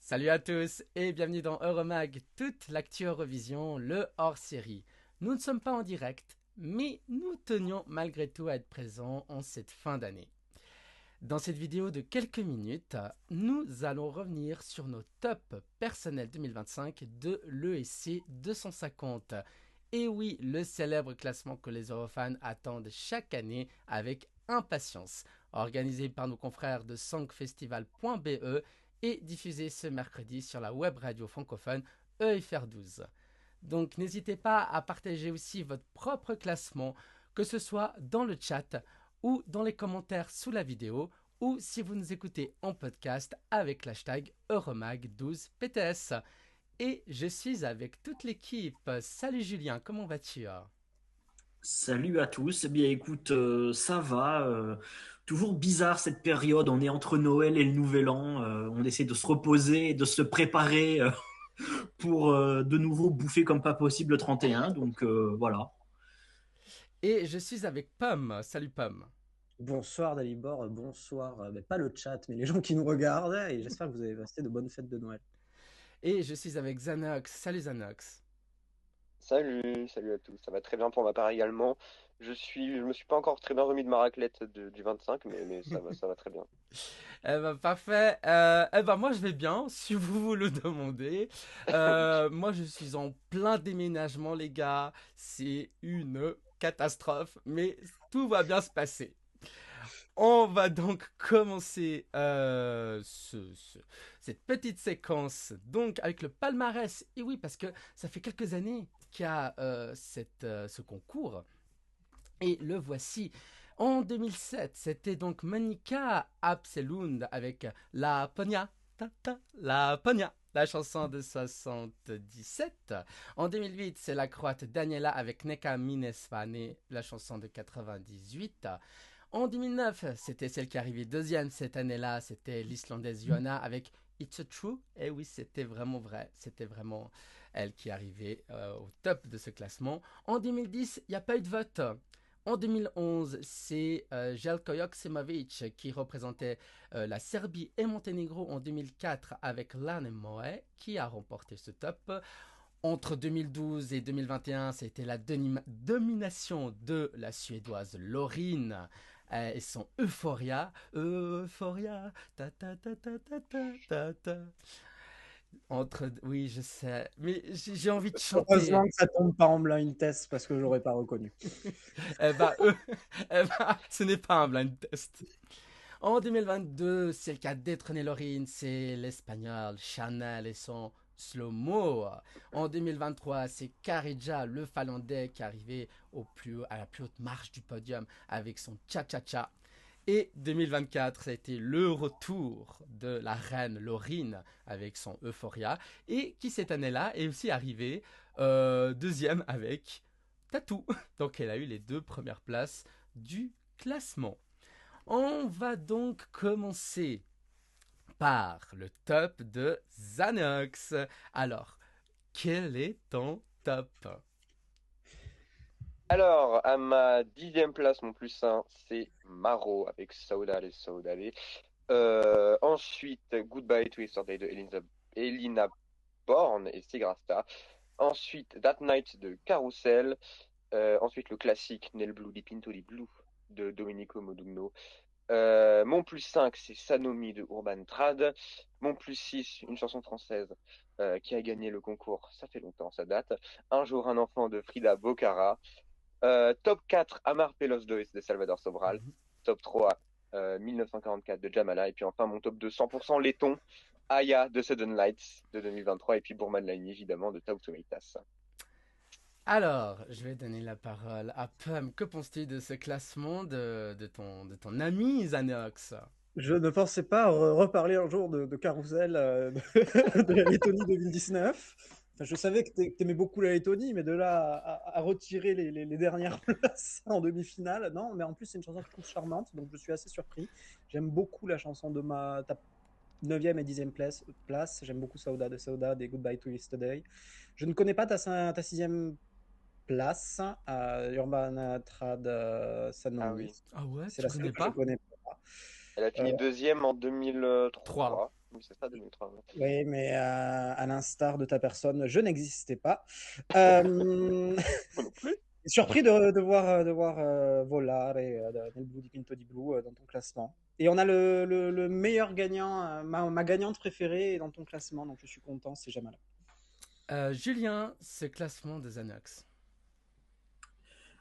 Salut à tous et bienvenue dans Euromag, toute l'actu Eurovision, le hors-série. Nous ne sommes pas en direct, mais nous tenions malgré tout à être présents en cette fin d'année. Dans cette vidéo de quelques minutes, nous allons revenir sur nos tops personnels 2025 de l'ESC 250. Et oui, le célèbre classement que les Eurofans attendent chaque année avec impatience, organisé par nos confrères de songfestival.be et diffusé ce mercredi sur la web radio francophone EFR12. Donc n'hésitez pas à partager aussi votre propre classement, que ce soit dans le chat ou dans les commentaires sous la vidéo, ou si vous nous écoutez en podcast avec l'hashtag Euromag12PTS. Et je suis avec toute l'équipe. Salut Julien, comment vas-tu? Salut à tous. Eh bien, écoute, ça va. Toujours bizarre cette période. On est entre Noël et le Nouvel An. On essaie de se reposer et de se préparer pour de nouveau bouffer comme pas possible le 31. Donc voilà. Et je suis avec Pomme. Salut Pomme. Bonsoir Dalibor, bonsoir, pas le chat, mais les gens qui nous regardent, et j'espère que vous avez passé de bonnes fêtes de Noël. Et je suis avec Xanox. Salut Xanox. Salut à tous. Ça va très bien pour ma part également. Je me suis pas encore très bien remis de ma raclette du 25, mais ça va très bien. Eh ben, parfait. Moi, je vais bien, si vous vous le demandez. Moi, je suis en plein déménagement, les gars. C'est une catastrophe, mais tout va bien se passer. On va donc commencer cette petite séquence donc avec le palmarès. Et oui, parce que ça fait quelques années qu'il y a ce concours. Et le voici. En 2007, c'était donc Monica Abselund avec La Pogna, La Pogna, la chanson de 77. En 2008, c'est la Croate Daniela avec Neka Minesvane, la chanson de 98. En 2009, c'était celle qui arrivait deuxième cette année-là, c'était l'Islandaise Johanna avec It's a True. Et oui, c'était vraiment vrai, c'était vraiment elle qui arrivait au top de ce classement. En 2010, il n'y a pas eu de vote. En 2011, c'est Jelko Joksimovic qui représentait la Serbie et Monténégro en 2004 avec Lane Moe qui a remporté ce top. Entre 2012 et 2021, c'était la domination de la Suédoise Loreen et son Euphoria. Euphoria, ta ta ta ta ta ta ta ta. Oui, je sais, mais j'ai envie de Heureusement chanter. que ça tombe pas en blind test parce que j'aurais pas reconnu. Eh ben, ce n'est pas un blind test. En 2022, celle qui a détrôné Loreen, c'est l'Espagnol Chanel et son Slow Mo. En 2023, c'est Karija, le Finlandais, qui est arrivé à la plus haute marche du podium avec son Cha-Cha-Cha. Et 2024, ça a été le retour de la reine Loreen avec son Euphoria. Et qui cette année-là est aussi arrivé deuxième avec Tattoo. Donc elle a eu les deux premières places du classement. On va donc commencer par le top de Xanox. Alors, quel est ton top? Alors, à ma 10e place, mon plus 1, c'est Maro avec Saudade Saudade. Ensuite, Goodbye to Yesterday de Elina Born et Sigrasta. Ensuite, That Night de Carousel. Ensuite, le classique Nel Blue di Pinto di Blue de Domenico Modugno. Mon plus 5, c'est Sanomi de Urban Trad. Mon plus 6, une chanson française qui a gagné le concours, ça fait longtemps, ça date. Un jour, un enfant de Frida Bocara. Top 4, Amar Pelos 2 de Salvador Sobral. Top 3, 1944 de Jamala. Et puis enfin, mon top 2, 100% laiton, Aya de Sudden Lights de 2023. Et puis Bourman Line, évidemment, de Tau Tomatoes. Alors, je vais donner la parole à Pam. Que penses-tu de ce classement de ton ami Xanox? Je ne pensais pas reparler un jour de Carousel de la Lettonie 2019. Enfin, je savais que tu aimais beaucoup la Lettonie, mais de là à retirer les dernières places en demi-finale, non, mais en plus, c'est une chanson que je trouve charmante, donc je suis assez surpris. J'aime beaucoup la chanson de ta 9e et 10e place. J'aime beaucoup Sauda de Sauda et Goodbye to Yesterday. Je ne connais pas ta 6e place à Urban Trad Ah Sanomi. oui. Ah ouais, C'est tu la seule connais que je pas? connais pas. Elle a Euh, fini deuxième en 3. 2003. Oui, c'est ça, 2003. Oui, mais à l'instar de ta personne, je n'existais pas. Euh, Moi non plus. Surpris de voir Volare et Nel Blu di Pinto di Blu dans ton classement. Et on a le meilleur gagnant, ma gagnante préférée dans ton classement, donc je suis content, c'est Jamala. Julien, ce classement de Xanax.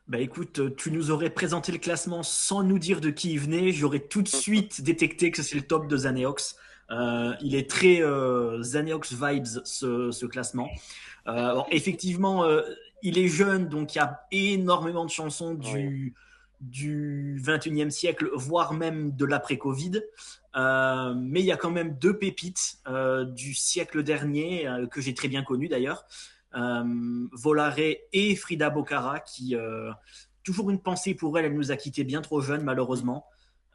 Bah écoute, tu nous aurais présenté le classement sans nous dire de qui il venait, j'aurais tout de suite détecté que c'est le top de Xaneox. Il est très Xaneox vibes ce classement. Alors, effectivement, il est jeune, donc il y a énormément de chansons du 21e siècle, voire même de l'après-Covid. Mais il y a quand même deux pépites du siècle dernier que j'ai très bien connues d'ailleurs. Volare et Frida Bocara qui toujours une pensée pour elle, elle nous a quittés bien trop jeunes malheureusement.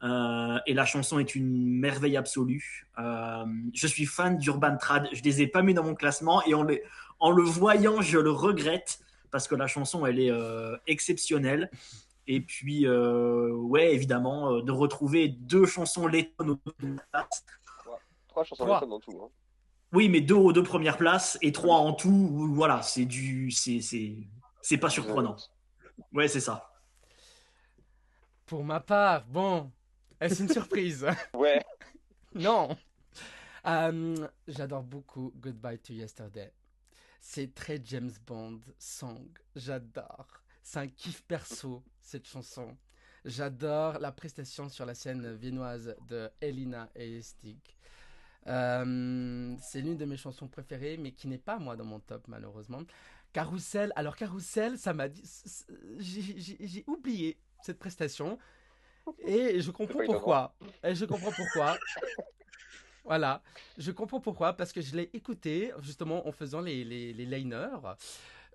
Et la chanson est une merveille absolue. Je suis fan d'Urban Trad, je les ai pas mis dans mon classement et en le voyant je le regrette parce que la chanson elle est exceptionnelle. Et puis ouais évidemment de retrouver deux chansons lettonnes au place. Trois chansons Trois. lettonnes dans tout. Hein. Oui, mais deux aux deux premières places et trois en tout. Voilà, c'est pas surprenant. Ouais, c'est ça. Pour ma part, bon, est-ce une surprise? Ouais. Non. J'adore beaucoup Goodbye to Yesterday. C'est très James Bond song. J'adore. C'est un kiff perso, cette chanson. J'adore la prestation sur la scène viennoise de Elina et Stig. C'est l'une de mes chansons préférées, mais qui n'est pas moi dans mon top malheureusement. Carousel, alors Carousel, ça m'a dit, j'ai oublié cette prestation et je comprends pas étonnant. pourquoi. Et je comprends pourquoi. Voilà, je comprends pourquoi parce que je l'ai écouté justement en faisant les liners.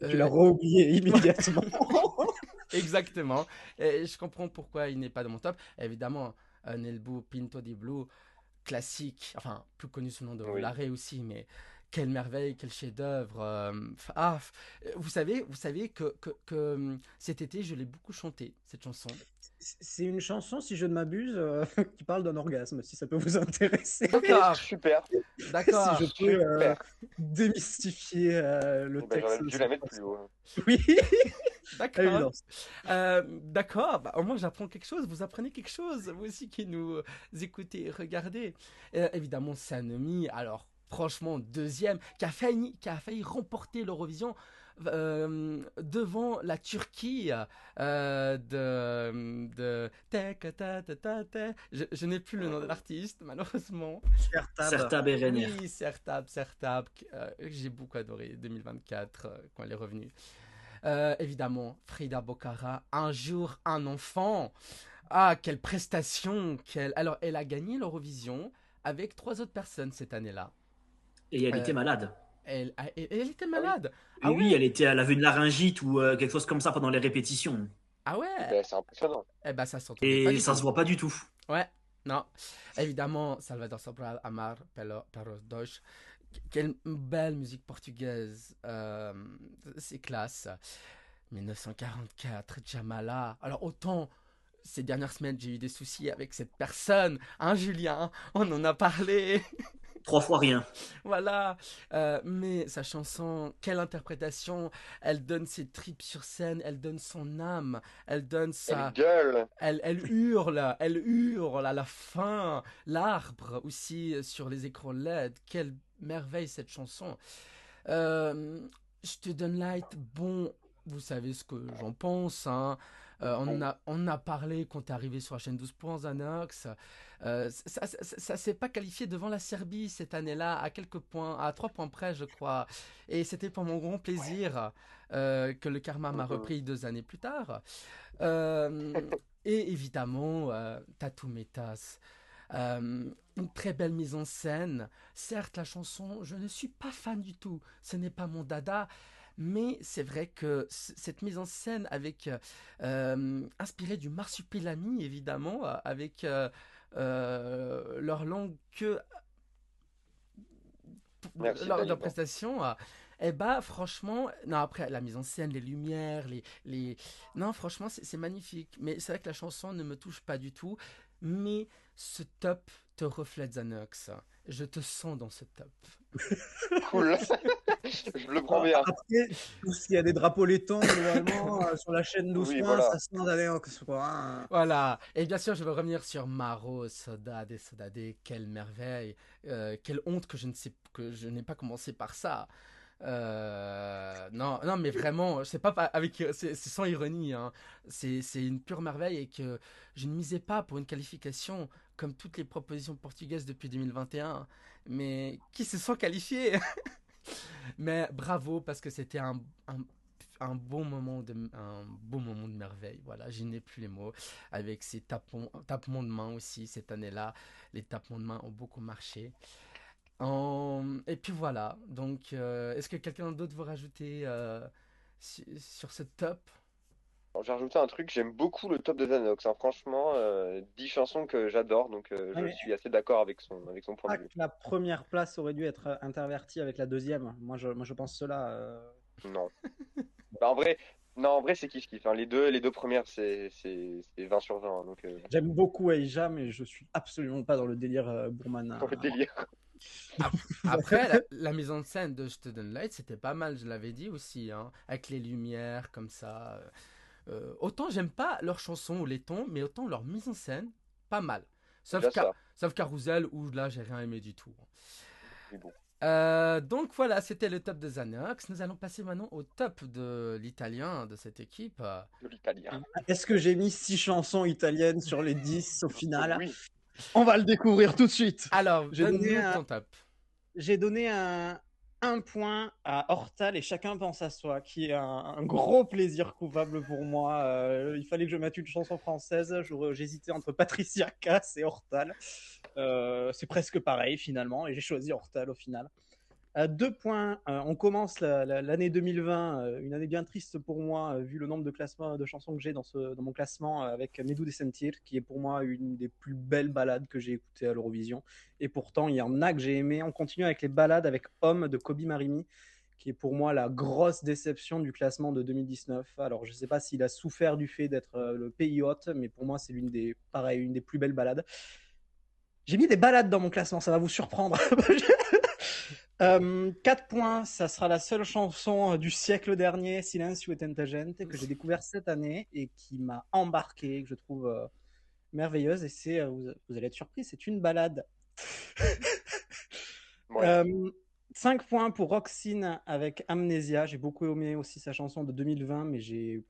Tu l'as oublié immédiatement. Exactement. Et je comprends pourquoi il n'est pas dans mon top. Évidemment, Nel Blu Pinto di Blu, classique, enfin plus connu sous le nom de Volare aussi, mais quelle merveille, quel chef-d'œuvre. Vous savez que cet été, je l'ai beaucoup chanté, cette chanson. C'est une chanson, si je ne m'abuse, qui parle d'un orgasme, si ça peut vous intéresser. D'accord, Super. d'accord. Si je peux démystifier le Ben, texte. j'aurais dû la mettre plus haut. Oui, D'accord. évidence. D'accord, bah, au moins j'apprends quelque chose, vous apprenez quelque chose, vous aussi qui nous écoutez et regardez. Évidemment, Sanomi, alors franchement, deuxième, qui a failli remporter l'Eurovision devant la Turquie de... Je n'ai plus le nom de l'artiste, malheureusement. Sertab Erener. Oui, Sertab. J'ai beaucoup adoré 2024 quand elle est revenue. Évidemment, Frida Bocara, Un jour, un enfant. Ah, quelle prestation Alors, elle a gagné l'Eurovision avec 3 autres personnes cette année-là. Et elle était malade. Elle était malade. Ah Oui, ouais. elle avait une laryngite ou quelque chose comme ça pendant les répétitions. Ah ouais. Ben, c'est impressionnant. Eh ben, ça s'entendait pas Et du ça tout. se voit pas du tout. Ouais, non. Évidemment, Salvador Sobral, Amar, Perros Dois. Quelle belle musique portugaise. C'est classe. 1944, Jamala. Alors autant ces dernières semaines j'ai eu des soucis avec cette personne, hein Julien, on en a parlé. 3 fois rien. Voilà, mais sa chanson, quelle interprétation, elle donne ses tripes sur scène, elle donne son âme, elle donne sa... Elle gueule. Elle hurle à la fin, l'arbre aussi sur les écrans LED, quelle merveille cette chanson. Je te donne light, bon, vous savez ce que j'en pense, hein. On a parlé quand t'es arrivé sur la chaîne 12 points, Xanax. Ça s'est pas qualifié devant la Serbie cette année-là, à quelques points, à 3 points près, je crois. Et c'était pour mon grand plaisir que le karma m'a repris 2 années plus tard. Et évidemment, Tatou Metas. Une très belle mise en scène. Certes, la chanson, je ne suis pas fan du tout. Ce n'est pas mon dada. Mais c'est vrai que cette mise en scène avec inspirée du marsupilami évidemment avec leur langue que lors de la prestation et bah franchement non après la mise en scène les lumières non franchement c'est magnifique mais c'est vrai que la chanson ne me touche pas du tout mais ce top te reflète Xanax je te sens dans ce top. Cool. Je le prends bien. Après, tout ce qu'il y a des drapeaux lettons, globalement, sur la chaîne Oui, doucement, voilà. ça sent d'aller en quoi. Hein. Voilà, et bien sûr, je vais revenir sur Maro, Sodade, Sodade, quelle merveille, quelle honte que que je n'ai pas commencé par ça. Non, non, mais vraiment, c'est pas avec, c'est sans ironie, hein. C'est une pure merveille et que je ne misais pas pour une qualification comme toutes les propositions portugaises depuis 2021, mais qui se sont qualifiées. Mais bravo parce que c'était un beau moment de merveille. Voilà, je n'ai plus les mots. Avec ces tapements de main aussi cette année-là, les tapements de main ont beaucoup marché. Et puis voilà. Donc, est-ce que quelqu'un d'autre veut rajouter sur ce top? Alors, j'ai rajouté un truc, j'aime beaucoup le top de Zanox. Hein. Franchement, 10 chansons que j'adore, donc Ouais, je mais suis assez d'accord avec son point pas de que vue. la première place aurait dû être intervertie avec la deuxième. Moi, je pense cela. Non. Bah, en vrai, non, en vrai, c'est kiff-kiff. Hein. Les deux premières, c'est 20 sur 20. Hein, donc, J'aime beaucoup Aïja, mais je suis absolument pas dans le délire Bourmana. pour le délire. Après, la mise en scène de Student Light, c'était pas mal, je l'avais dit aussi, hein, avec les lumières comme ça. Autant j'aime pas leurs chansons ou les tons, mais autant leur mise en scène, pas mal. Déjà ça. Sauf Carousel, où là, j'ai rien aimé du tout. Mais bon. Donc voilà, c'était le top de Xanox. Nous allons passer maintenant au top de l'italien de cette équipe. De l'italien. Est-ce que j'ai mis 6 chansons italiennes sur les 10 au final? Oui. On va le découvrir tout de suite. Alors, J'ai donné donne-nous un- ton top. J'ai donné un point à Hortal et Chacun pense à soi, qui est un gros plaisir coupable pour moi. Il fallait que je mette une chanson française. J'hésitais entre Patricia Cass et Hortal. C'est presque pareil finalement, et j'ai choisi Hortal au final. 2 points. On commence l'année 2020, une année bien triste pour moi, vu le nombre de classements de chansons que j'ai dans mon classement, avec Medu de Sentir, qui est pour moi une des plus belles ballades que j'ai écoutées à l'Eurovision. Et pourtant, il y en a que j'ai aimé. On continue avec les ballades avec Homme de Kobi Marimi, qui est pour moi la grosse déception du classement de 2019. Alors, je ne sais pas s'il a souffert du fait d'être le pays hôte, mais pour moi, c'est une des plus belles ballades. J'ai mis des ballades dans mon classement, ça va vous surprendre. 4 points, ça sera la seule chanson du siècle dernier, Silenzio e Tanta Gente, que j'ai découvert cette année et qui m'a embarqué, que je trouve merveilleuse. Et vous allez être surpris, c'est une balade. Ouais. 5 points pour Roxine avec Amnesia. J'ai beaucoup aimé aussi sa chanson de 2020, mais j'ai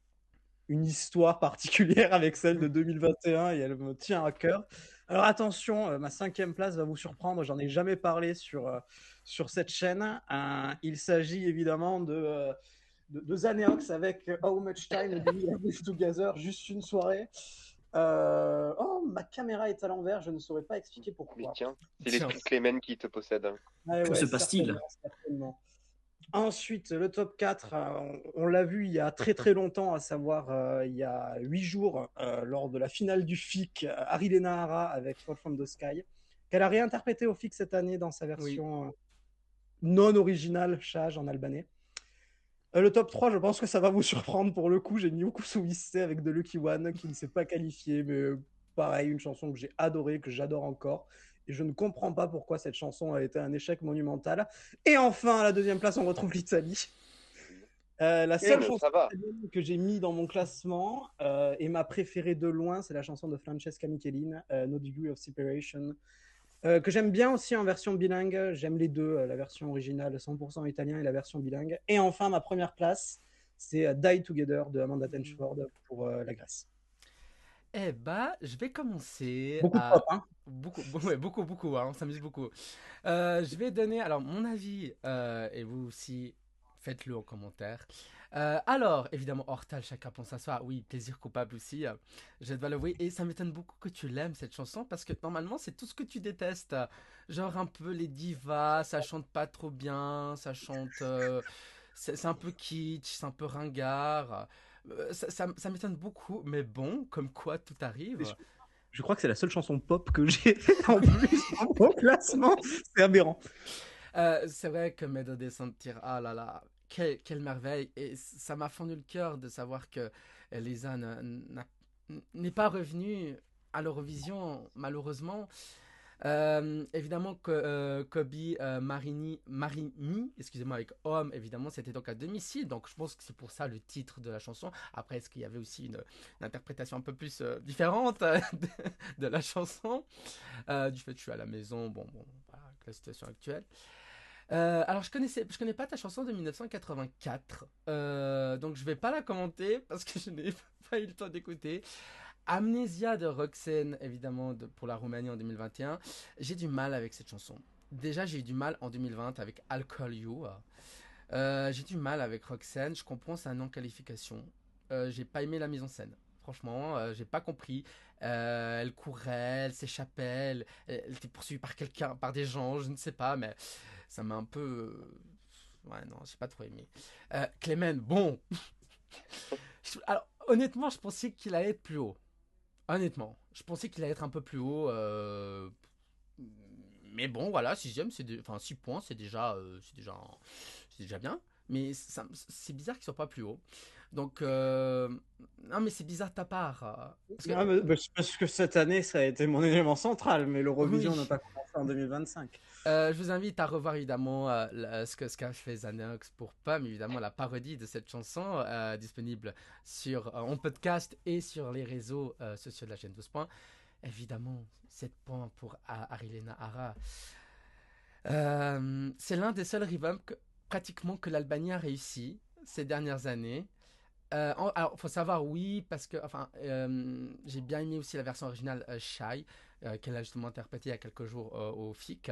une histoire particulière avec celle de 2021 et elle me tient à cœur. Alors attention, ma 5e place va vous surprendre, j'en ai jamais parlé sur cette chaîne. Il s'agit évidemment de Xanax avec How Much Time Do We Have Together, juste une soirée. Oh, ma caméra est à l'envers, je ne saurais pas expliquer Mais pourquoi. tiens, c'est l'esprit Clément qui te possède. Hein. Ouais, Que se passe-t-il? certainement. Ensuite, le top 4, on l'a vu il y a très très longtemps, à savoir il y a 8 jours, lors de la finale du FIC, Arilena Hara avec Fall from the Sky, qu'elle a réinterprété au FIC cette année dans sa version non originale, Chage en albanais. Le top 3, je pense que ça va vous surprendre pour le coup. J'ai mis Okusubiste avec The Lucky One qui ne s'est pas qualifié, mais pareil, une chanson que j'ai adorée, que j'adore encore. Et je ne comprends pas pourquoi cette chanson a été un échec monumental. Et enfin, à la 2e place, on retrouve l'Italie. La seule chanson que j'ai mis dans mon classement et ma préférée de loin, c'est la chanson de Francesca Michelin, No Degree of Separation, que j'aime bien aussi en version bilingue. J'aime les deux, la version originale 100% italien et la version bilingue. Et enfin, ma première place, c'est Die Together de Amanda Tenchford pour la Grèce. Eh bah, je vais commencer Beaucoup de pop, hein. Beaucoup, hein, on s'amuse beaucoup. Je vais donner, alors, mon avis, et vous aussi, faites-le en commentaire. Alors, évidemment, Hortal, Chacun pense à soi. Oui, plaisir coupable aussi, je dois l'avouer. Et ça m'étonne beaucoup que tu l'aimes, cette chanson, parce que normalement, c'est tout ce que tu détestes. Genre un peu les divas, ça chante pas trop bien, ça chante... c'est un peu kitsch, c'est un peu ringard. Ça m'étonne beaucoup, mais bon, comme quoi tout arrive. Je crois que c'est la seule chanson pop que j'ai en plus dans mon classement. C'est aberrant. C'est vrai que Medo de Sentir, ah là là, quelle merveille. Et ça m'a fendu le cœur de savoir que Elisa n'est pas revenue à l'Eurovision, malheureusement. Évidemment que Kobe Marimi, excusez-moi, avec Homme, évidemment, c'était donc à domicile. Donc je pense que c'est pour ça le titre de la chanson. Après, est-ce qu'il y avait aussi une interprétation un peu plus différente de la chanson du fait que je suis à la maison, bon, voilà, avec la situation actuelle. Alors je connais pas ta chanson de 1984, donc je vais pas la commenter parce que je n'ai pas eu le temps d'écouter. Amnésia de Roxane, évidemment, pour la Roumanie en 2021. J'ai du mal avec cette chanson. Déjà, j'ai eu du mal en 2020 avec I'll Call You. J'ai du mal avec Roxane. Je comprends sa non-qualification. J'ai pas aimé la mise en scène. Franchement, j'ai pas compris. Elle courait, elle s'échappait, elle était poursuivie par quelqu'un, par des gens, je ne sais pas, mais ça m'a un peu. Ouais, non, j'ai pas trop aimé. Clément, bon. Alors, honnêtement, je pensais qu'il allait être plus haut. Honnêtement, je pensais qu'il allait être un peu plus haut. Mais bon, voilà, sixième, enfin 6 points, c'est déjà bien. Mais c'est bizarre qu'il soit pas plus haut. Donc, non, mais c'est bizarre de ta part. Parce que, Ah, parce que cette année, ça a été mon élément central, mais l'Eurovision oui, n'a pas commencé en 2025. je vous invite à revoir évidemment ce qu'a fait Xanax pour Pomme, évidemment la parodie de cette chanson disponible en podcast et sur les réseaux sociaux de la chaîne 12 points. Évidemment, 7 points pour Arilena Hara. C'est l'un des seuls revamps pratiquement que l'Albanie a réussi ces dernières années. Alors, faut savoir, oui, parce que, enfin, j'ai bien aimé aussi la version originale Shy, qu'elle a justement interprétée il y a quelques jours au FIC.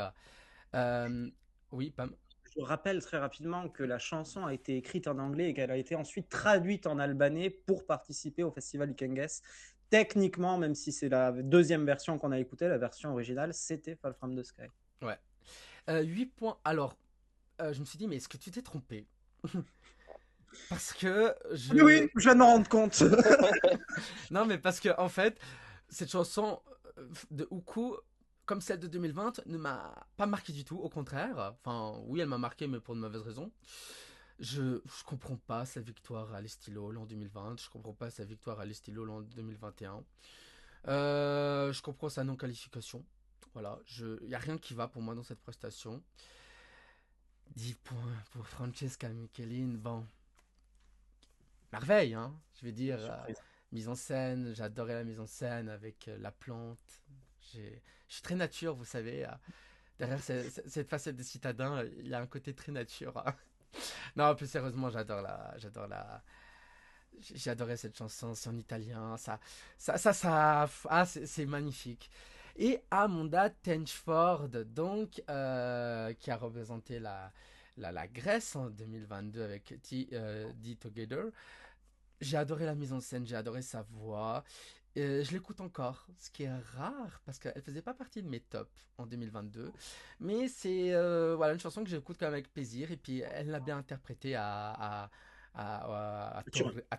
Oui, Pam. Je rappelle très rapidement que la chanson a été écrite en anglais et qu'elle a été ensuite traduite en albanais pour participer au festival Ikenges. Techniquement, même si c'est la deuxième version qu'on a écoutée, la version originale, c'était Fall From The Sky. Ouais. 8 points. Alors, je me suis dit, mais est-ce que tu t'es trompé? Parce que Oui, je viens de m'en rendre compte. Non, mais parce que, en fait, cette chanson de Uku, comme celle de 2020, ne m'a pas marqué du tout. Au contraire. Enfin, oui, elle m'a marqué, mais pour de mauvaises raisons. Je comprends pas sa victoire à l'Estilol en 2020. Je comprends pas sa victoire à l'Estilol en 2021. Je comprends sa non-qualification. Voilà, il n'y a rien qui va pour moi dans cette prestation. 10 points pour Francesca Michelin. Bon, merveille, hein. Je vais dire, mise en scène, j'ai adoré la mise en scène avec la plante. Je suis très nature, vous savez. Derrière cette facette de citadin, il y a un côté très nature. Non, plus sérieusement, j'ai adoré cette chanson, c'est en italien, c'est magnifique. Et Amanda Tenchford, donc, qui a représenté la Grèce en 2022 avec D Together. J'ai adoré la mise en scène, j'ai adoré sa voix. Je l'écoute encore, ce qui est rare parce qu'elle faisait pas partie de mes tops en 2022. Mais c'est voilà, une chanson que j'écoute quand même avec plaisir. Et puis elle l'a bien interprétée à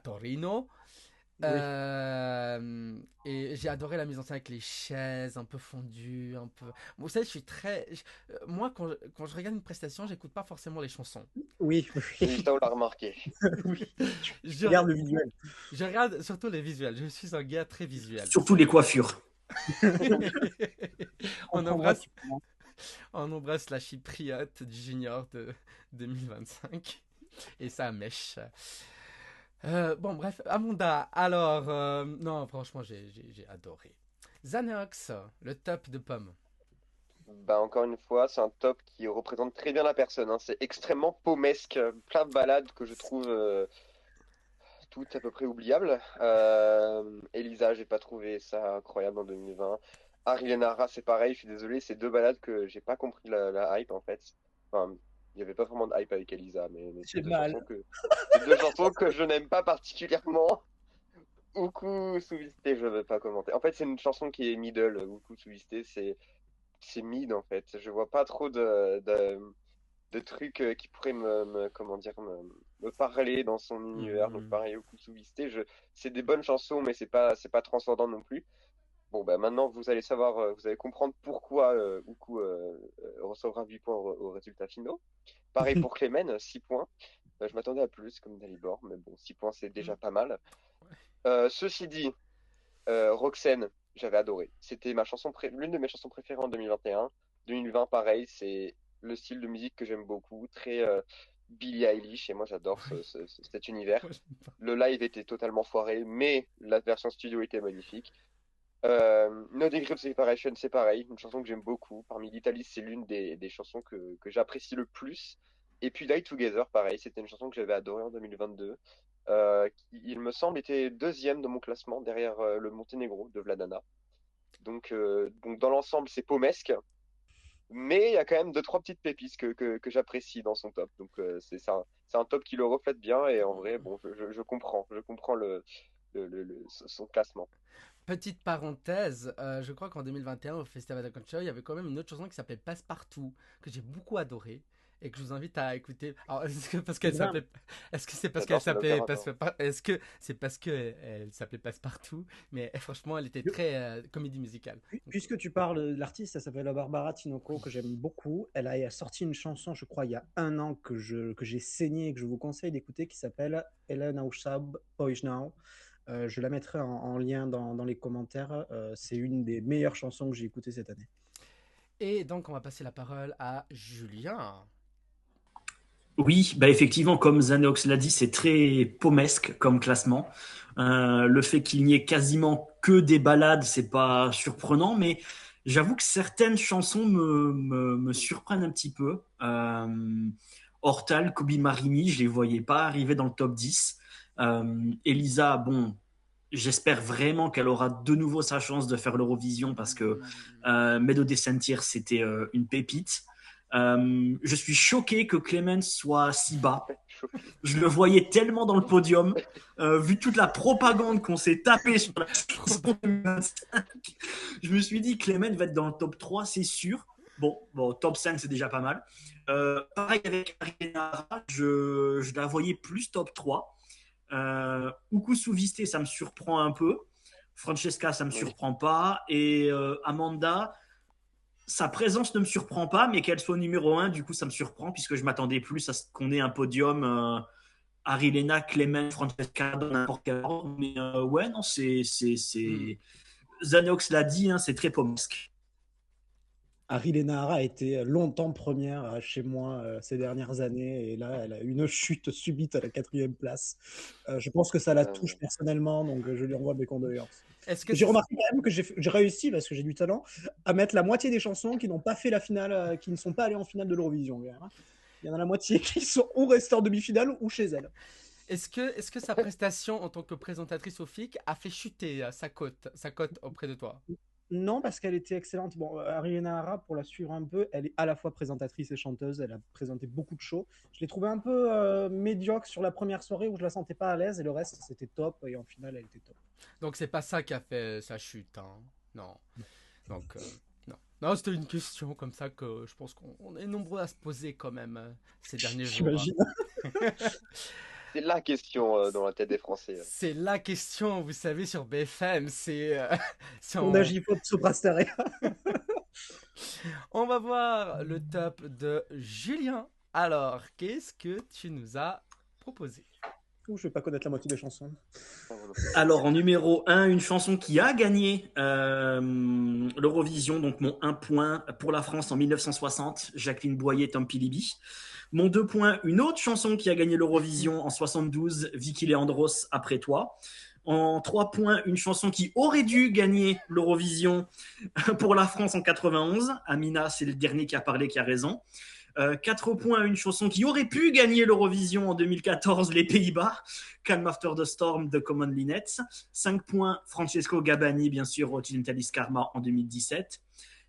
Torino. Oui. Et j'ai adoré la mise en scène avec les chaises un peu fondues, un peu. Vous savez, je suis très. Moi, quand je regarde une prestation, j'écoute pas forcément les chansons. Oui, Oui, ça, on l'a remarqué. oui. Je, Regarde le visuel. je regarde surtout les visuels. Je suis un gars très visuel. Surtout les coiffures. On embrasse la chypriote du junior de 2025 et sa mèche. Bon, bref, Amanda, alors, non, franchement, j'ai adoré. Xanox, le top de Pomme. Bah, encore une fois, c'est un top qui représente très bien la personne, hein. C'est extrêmement pommesque, plein de balades que je trouve toutes à peu près oubliables. Elisa, j'ai pas trouvé ça incroyable en 2020. Ari Lenara, c'est pareil, je suis désolé, c'est deux balades que j'ai pas compris la hype en fait. Enfin, il n'y avait pas vraiment de hype avec Elisa, mais J'ai mal. C'est deux chansons que je n'aime pas particulièrement. Uku Suviste, je ne veux pas commenter. En fait, c'est une chanson qui est middle. Uku Suviste, c'est mid en fait. Je vois pas trop de trucs qui pourraient comment dire, me parler dans son univers. Donc pareil, Uku Suviste, c'est des bonnes chansons, mais c'est pas transcendant non plus. Bon, bah maintenant vous allez savoir, vous allez comprendre pourquoi Uku recevra 8 points aux résultats finaux. Pareil pour Clémen, 6 points. Je m'attendais à plus, comme Dalibor, mais bon, 6 points c'est déjà pas mal. Ceci dit, Roxane, j'avais adoré. C'était l'une de mes chansons préférées en 2021. 2020, pareil, c'est le style de musique que j'aime beaucoup, très Billie Eilish, et moi j'adore cet univers. Moi, j'aime pas. Le live était totalement foiré, mais la version studio était magnifique. No Degree of Separation, c'est pareil, une chanson que j'aime beaucoup. Parmi l'Italie, c'est l'une des chansons que j'apprécie le plus. Et puis Die Together, pareil, c'était une chanson que j'avais adorée en 2022, qui, il me semble, était deuxième de mon classement derrière le Monténégro de Vladana. Donc dans l'ensemble, c'est paumesque, mais il y a quand même deux, trois petites pépites que j'apprécie dans son top. Donc c'est un top qui le reflète bien, et en vrai, bon, je comprends son classement. Petite parenthèse, je crois qu'en 2021, au Festival de Concho, il y avait quand même une autre chanson qui s'appelle Passepartout, que j'ai beaucoup adoré et que je vous invite à écouter. Alors, est-ce que c'est parce qu'elle J'adore, ça n'a aucun s'appelait rapport. est-ce que c'est parce que elle s'appelait Passepartout, mais franchement, elle était très comédie musicale. Donc, Puisque tu parles de l'artiste, elle s'appelle Barbara Tinoco, que j'aime beaucoup. Elle a sorti une chanson, je crois, il y a un an que j'ai saigné et que je vous conseille d'écouter, qui s'appelle Ellen Aushab Now. Je la mettrai en lien dans les commentaires. C'est une des meilleures chansons que j'ai écoutées cette année. et donc, on va passer la parole à Julien. Oui, bah effectivement, comme Zanox l'a dit, c'est très paumesque comme classement. Le fait qu'il n'y ait quasiment que des ballades, c'est pas surprenant, mais j'avoue que certaines chansons me surprennent un petit peu. Hortal, Kobi Marini, je les voyais pas arriver dans le top 10. Elisa, bon, j'espère vraiment qu'elle aura de nouveau sa chance de faire l'Eurovision parce que Medo de Sentir, c'était une pépite. Je suis choqué que Clemens soit si bas. Choqué. Je le voyais tellement dans le podium, vu toute la propagande qu'on s'est tapé sur la chanson 2025. Je me suis dit, Clemens va être dans le top 3, c'est sûr. Bon, top 5, c'est déjà pas mal. Pareil avec Ariana, je la voyais plus top 3. Ukusu Viste, ça me surprend un peu. Francesca, ça me Oui. surprend pas. Et Amanda, sa présence ne me surprend pas, mais qu'elle soit numéro 1, du coup, ça me surprend, puisque je m'attendais plus à ce qu'on ait un podium Arilena, Clement, Francesca, dans n'importe quel ordre. Mais ouais, non, Zanox l'a dit, hein, c'est très pomesque. Ari Lenara a été longtemps première chez moi ces dernières années, et là, elle a une chute subite à la 4e place. Je pense que ça la touche Euh, personnellement, donc je lui envoie mes condoléances. Est-ce que J'ai c'est remarqué quand même que j'ai réussi, parce que j'ai du talent, à mettre la moitié des chansons qui n'ont pas fait la finale, qui ne sont pas allées en finale de l'Eurovision. Il y en a la moitié qui sont ou restées en demi-finale ou chez elle. est-ce que sa prestation en tant que présentatrice au FIC a fait chuter sa cote auprès de toi? Non, parce qu'elle était excellente. Bon, Ariana Hara, pour la suivre un peu, elle est à la fois présentatrice et chanteuse. Elle a présenté beaucoup de shows. Je l'ai trouvée un peu médiocre sur la première soirée où je la sentais pas à l'aise, et le reste, c'était top. Et en finale, elle était top. Donc c'est pas ça qui a fait sa chute, hein. Non. Donc non. Non, c'était une question comme ça que je pense qu'on est nombreux à se poser quand même ces derniers jours. J'imagine. c'est la question dans la tête des Français. C'est la question, vous savez, sur BFM. C'est On agit faute Soprasteria. On va voir le top de Julien. Alors, qu'est-ce que tu nous as proposé? Je vais pas connaître la moitié des chansons. Alors, en numéro 1, une chanson qui a gagné l'Eurovision, donc mon 1 point pour la France en 1960, Jacqueline Boyer, Tom Pilibi. Mon 2 points, une autre chanson qui a gagné l'Eurovision en 72, Vicky Leandros, Après toi. En 3 points, une chanson qui aurait dû gagner l'Eurovision pour la France en 91. Amina, c'est le dernier qui a parlé, qui a raison. 4 points, une chanson qui aurait pu gagner l'Eurovision en 2014, les Pays-Bas, Calm After the Storm de Common Linnets. 5 points, Francesco Gabani, bien sûr, Occidentalis Karma en 2017.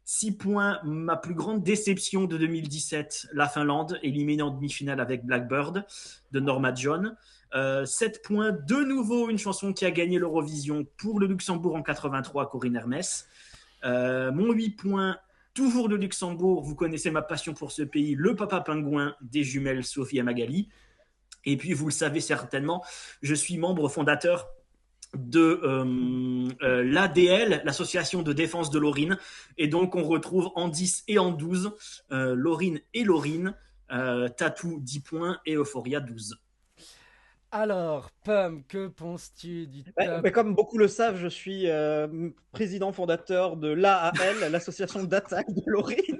6 points, ma plus grande déception de 2017, la Finlande, éliminée en demi-finale avec Blackbird de Norma John. 7 points, de nouveau une chanson qui a gagné l'Eurovision pour le Luxembourg en 83, Corinne Hermès. Mon 8 points, toujours le Luxembourg, vous connaissez ma passion pour ce pays, le papa pingouin des jumelles Sophie et Magali. Et puis, vous le savez certainement, je suis membre fondateur de l'ADL, l'association de défense de Laurine. Et donc, on retrouve en 10 et en 12 Laurine et Laurine, Tatou 10 points et Euphoria 12. Alors, Pomme, que penses-tu du top? Mais comme beaucoup le savent, je suis président fondateur de l'AAL, l'association d'attaque de Lorraine.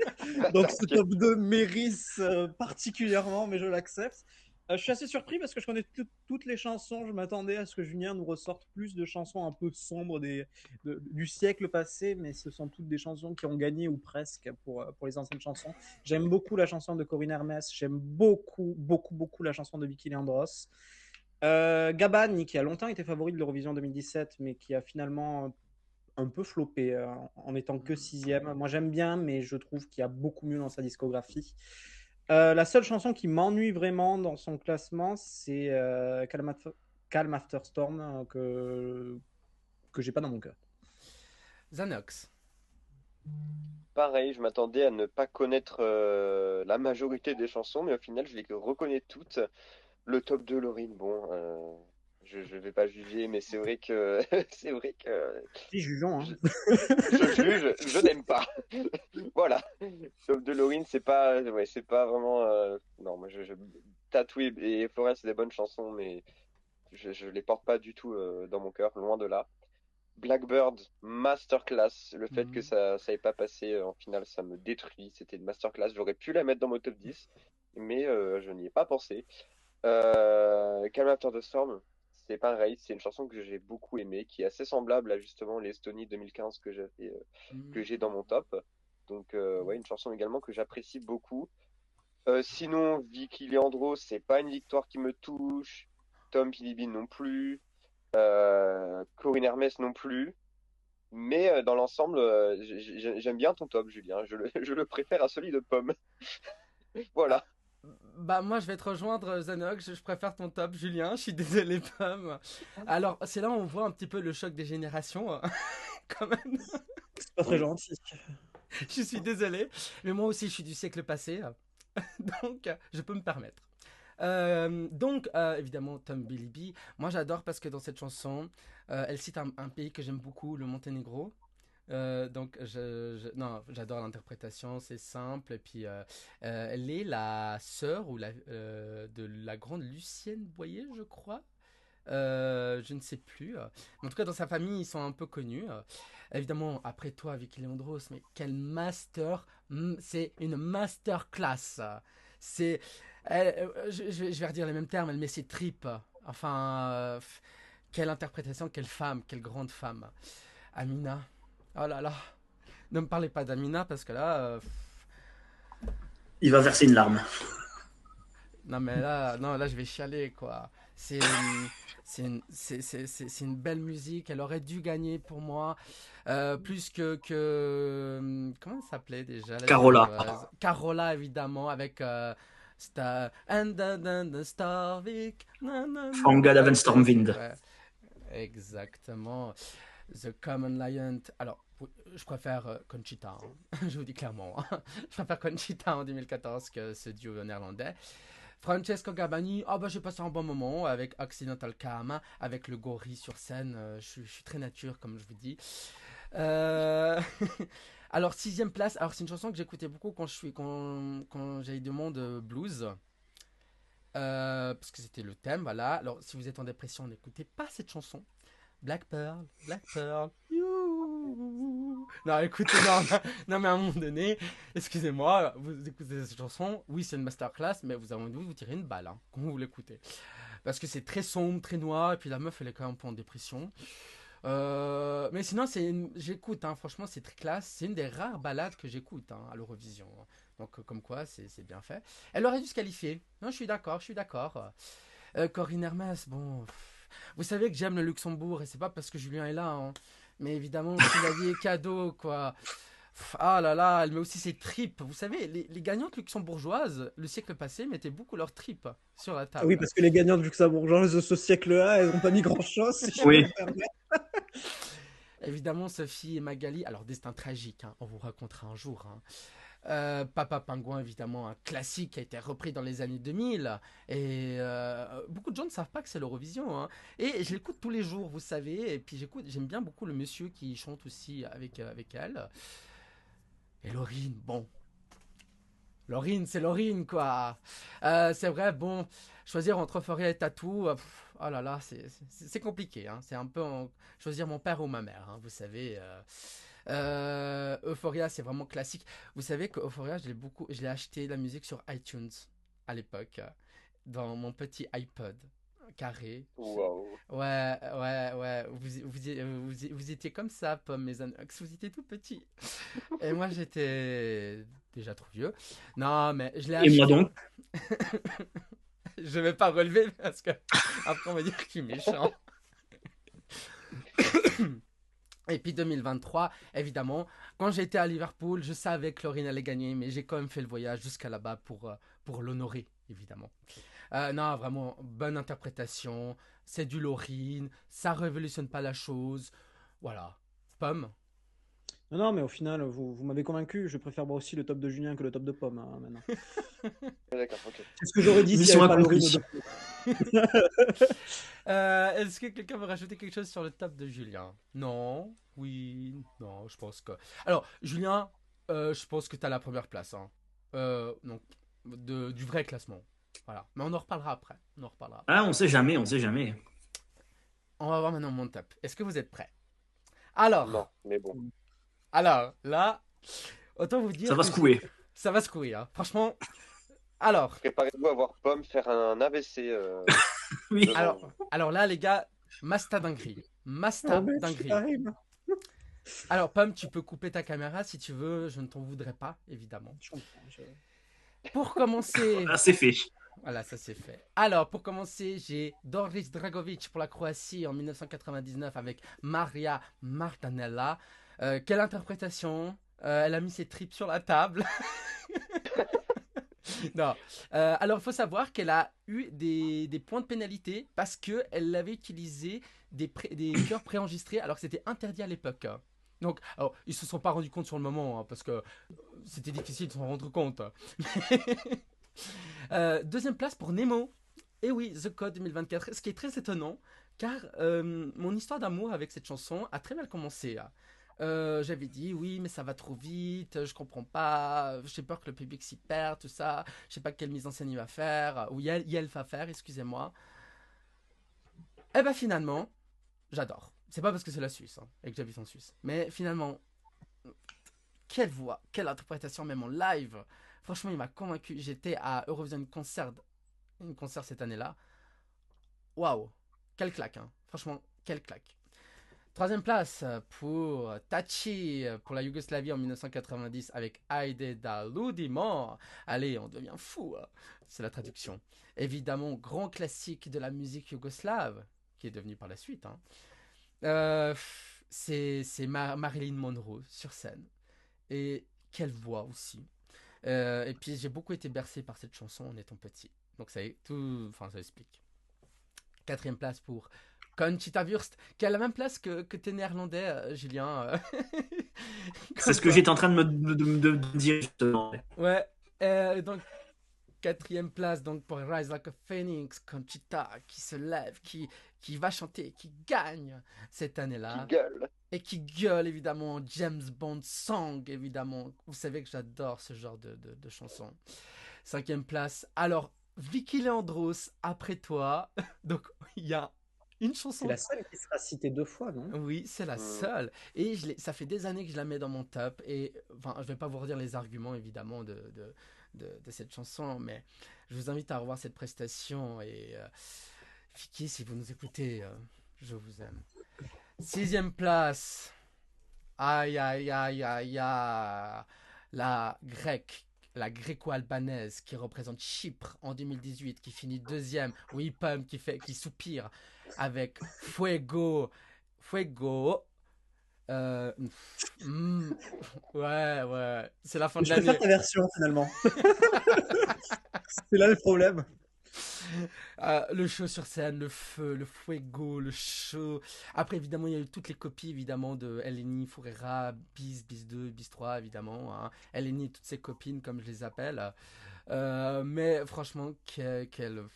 Donc ce Ok. top 2 mérite particulièrement, mais je l'accepte. Je suis assez surpris parce que je connais toutes les chansons. Je m'attendais à ce que Julien nous ressorte plus de chansons un peu sombres du siècle passé, mais ce sont toutes des chansons qui ont gagné ou presque pour les anciennes chansons. J'aime beaucoup la chanson de Corinne Hermès. J'aime beaucoup, beaucoup, beaucoup la chanson de Vicky Leandros. Gabani, qui a longtemps été favori de l'Eurovision 2017, mais qui a finalement un peu floppé en étant que sixième. Moi, j'aime bien, mais je trouve qu'il y a beaucoup mieux dans sa discographie. La seule chanson qui m'ennuie vraiment dans son classement, c'est Calm After Storm, que j'ai pas dans mon cœur. Xanox. Pareil, je m'attendais à ne pas connaître la majorité des chansons, mais au final, je les reconnais toutes. Le top de Laurine, bon, je vais pas juger, mais c'est vrai que c'est vrai que Si, jugeons, hein. je, je juge, je n'aime pas. Voilà. Top de Laurine, c'est pas vraiment. Non, moi, Tattoo et Florence, c'est des bonnes chansons, mais je les porte pas du tout dans mon cœur, loin de là. Blackbird, masterclass. Le fait que Mhm. ça ait pas passé en finale, ça me détruit. C'était une masterclass. J'aurais pu la mettre dans mon top 10, mais je n'y ai pas pensé. Calm After the Storm, c'est pareil. C'est une chanson que j'ai beaucoup aimée, qui est assez semblable à justement l'Estonie 2015 que Mhm. j'ai dans mon top. Donc, ouais, une chanson également que j'apprécie beaucoup. Sinon, Vicky Leandro, c'est pas une victoire qui me touche. Tom Bilibin non plus. Corinne Hermès non plus. Mais dans l'ensemble, j'aime bien ton top, Julien. Je le préfère à celui de Pomme. Ah, Voilà. bah moi je vais te rejoindre Xanox, je préfère ton top Julien, je suis désolé Pomme. Alors c'est là où on voit un petit peu le choc des générations quand même. C'est pas très Oui. gentil. Je suis désolé, mais moi aussi je suis du siècle passé, donc je peux me permettre. Évidemment Tom Bilibi, moi j'adore parce que dans cette chanson, elle cite un pays que j'aime beaucoup, le Monténégro. Non, j'adore l'interprétation, c'est simple. Et puis, elle est la sœur de la grande Lucienne Boyer, je crois. Je ne sais plus. En tout cas, dans sa famille, ils sont un peu connus. Évidemment, après toi, Vicky Leandros, mais quel master. C'est une masterclass. C'est. Je vais redire les mêmes termes, elle met ses tripes. Enfin, quelle interprétation, quelle femme, quelle grande femme. Amina. Oh là là. Ne me parlez pas d'Amina parce que là. Il va verser une larme. Non, mais là, non, là, je vais chialer, quoi. C'est une belle musique. Elle aurait dû gagner pour moi. Plus comment elle s'appelait déjà, la Carola. Suédoise? Carola, évidemment, avec Star. And the Starvik. Fangad Ouais, Stormwind. ouais, exactement. The Common Lion. Alors, je préfère Conchita, hein. Je vous dis clairement, hein. Je préfère Conchita en 2014 que ce duo néerlandais. Francesco Gabani, oh bah j'ai passé un bon moment avec Occidental Karma, avec le gorille sur scène. Je suis très nature, comme je vous dis. Euh, Alors, sixième place. Alors, c'est une chanson que j'écoutais beaucoup quand j'avais du monde blues. Parce que c'était le thème, voilà. Alors, si vous êtes en dépression, n'écoutez pas cette chanson. Black Pearl, Black Pearl. You. Non, écoutez, non, non, non, mais à un moment donné, excusez-moi, vous écoutez cette chanson, oui, c'est une masterclass, mais vous avez envie de vous tirer une balle hein, quand vous l'écoutez. Parce que c'est très sombre, très noir, et puis la meuf, elle est quand même un peu en dépression. Mais sinon, j'écoute, hein, franchement, c'est très classe. C'est une des rares balades que j'écoute hein, à l'Eurovision. Donc, comme quoi, c'est bien fait. Elle aurait dû se qualifier. Non, je suis d'accord, je suis d'accord. Corinne Hermès, bon. Vous savez que j'aime le Luxembourg et c'est pas parce que Julien est là. Hein. Mais évidemment, si la vie est cadeau, quoi. Ah là là, elle met aussi ses tripes. Vous savez, les gagnantes luxembourgeoises, le siècle passé, mettaient beaucoup leurs tripes sur la Oui, table. parce que les gagnants de Luxembourgeois de ce siècle-là, elles n'ont pas mis grand-chose, si je peux Oui. me permettre. Évidemment, Sophie et Magali, alors destin tragique, hein, on vous racontera un jour. Hein. Papa Pingouin, évidemment, un classique qui a été repris dans les années 2000. Et beaucoup de gens ne savent pas que c'est l'Eurovision. Hein. Et je l'écoute tous les jours, vous savez. Et puis j'aime bien beaucoup le monsieur qui chante aussi avec elle. Et Laurine, bon, Laurine, c'est Laurine, quoi. C'est vrai, bon, choisir entre Euphoria et Tattoo, oh là là, c'est compliqué. Hein. C'est un peu choisir mon père ou ma mère, hein, vous savez. Euphoria, c'est vraiment classique. Vous savez que Euphoria, je l'ai acheté la musique sur iTunes à l'époque, dans mon petit iPod carré. Waouh. Ouais. Vous étiez comme ça, Pomme, mes amis. Vous étiez tout petit. Et moi, j'étais déjà trop vieux. Non, mais je l'ai Et moi acheté. donc? Je vais pas relever parce que après on va dire que je suis méchant. Et puis 2023, évidemment, quand j'étais à Liverpool, je savais que Laurine allait gagner, mais j'ai quand même fait le voyage jusqu'à là-bas pour l'honorer, évidemment. Non, vraiment, bonne interprétation. C'est du Laurine, ça révolutionne pas la chose. Voilà. Pomme. Non, mais au final, vous m'avez convaincu. Je préfère moi aussi le top de Julien que le top de Pomme, hein, maintenant. D'accord, ok. C'est ce que j'aurais dit s'il n'y Mission avait pas accomplie. Laurine. Est-ce que quelqu'un veut rajouter quelque chose sur le top de Julien? Non. Oui. Non, je pense que. Alors, Julien, je pense que tu as la première place. Hein. Donc, du vrai classement. Voilà. Mais on en reparlera après. On en reparlera. Ah, on sait jamais, on sait jamais. On va voir maintenant mon top. Est-ce que vous êtes prêts? Alors, Non, mais bon. là, autant vous dire Ça va que secouer. ça va secouer. Hein. Franchement, alors, Préparez-vous à voir Pomme faire un AVC Oui. devant vous. alors là, les gars, Masta dinguerie. Masta Oh, mais dinguerie. j'arrive. Alors, Pomme, tu peux couper ta caméra si tu veux. Je ne t'en voudrais pas, évidemment. Je comprends. Pour commencer, Ah, c'est fait. voilà, ça c'est fait. Alors, pour commencer, j'ai Doris Dragovic pour la Croatie en 1999 avec Maria Martanella. Quelle interprétation. Elle a mis ses tripes sur la table. Non. Alors, il faut savoir qu'elle a eu des points de pénalité parce qu'elle avait utilisé des chœurs préenregistrés alors que c'était interdit à l'époque. Hein. Donc, alors, ils se sont pas rendus compte sur le moment hein, parce que c'était difficile de s'en rendre compte. Deuxième place pour Nemo. Et oui, The Code 2024. Ce qui est très étonnant car mon histoire d'amour avec cette chanson a très mal commencé. Hein. J'avais dit oui mais ça va trop vite, je comprends pas, j'ai peur que le public s'y perde, tout ça, je sais pas quelle mise en scène il va faire, ou Yel va faire, excusez-moi. Et bah finalement, j'adore. C'est pas parce que c'est la Suisse hein, et que j'habite en Suisse, mais finalement, quelle voix, quelle interprétation même en live. Franchement il m'a convaincu, j'étais à Eurovision une concert cette année-là. Waouh, quelle claque hein. Franchement, quelle claque. Troisième place pour Tachi pour la Yougoslavie en 1990 avec Aide da Ludimor. Allez, on devient fou. Hein. C'est la traduction. Évidemment, grand classique de la musique yougoslave qui est devenu par la suite. Hein. C'est Marilyn Monroe sur scène. Et quelle voix aussi. Et puis j'ai beaucoup été bercé par cette chanson en étant petit. Donc ça explique. Quatrième place pour Conchita Wurst, qui a la même place que tes néerlandais, Julien. C'est ce que j'étais en train de dire justement. Ouais, donc quatrième place donc pour Rise Like a Phoenix, Conchita qui se lève, qui va chanter, qui gagne cette année-là. Qui gueule. Et qui gueule évidemment, James Bond Song évidemment. Vous savez que j'adore ce genre de chansons. Cinquième place, alors Vicky Leandros, après toi. Donc il y a une chanson. C'est la seule qui sera citée 2 fois, non? Oui, c'est la seule. Et ça fait des années que je la mets dans mon top. Et enfin, je vais pas vous redire les arguments évidemment de cette chanson, mais je vous invite à revoir cette prestation. Et Vicky, si vous nous écoutez, je vous aime. Sixième place. Aïe, aïe, aïe, aïe, aïe. La grecque. La gréco-albanaise qui représente Chypre en 2018, qui finit deuxième. Oui, Pomme qui soupire avec Fuego. Fuego. Ouais. C'est la fin de Je préfère l'année. ta version, finalement. C'est là le problème. Le show sur scène, le feu, le fuego, le show. Après, évidemment, il y a eu toutes les copies, évidemment, de Eleni, Furera, Bis, Bis 2, Bis 3, évidemment. Hein. Eleni et toutes ses copines, comme je les appelle. Mais franchement, quel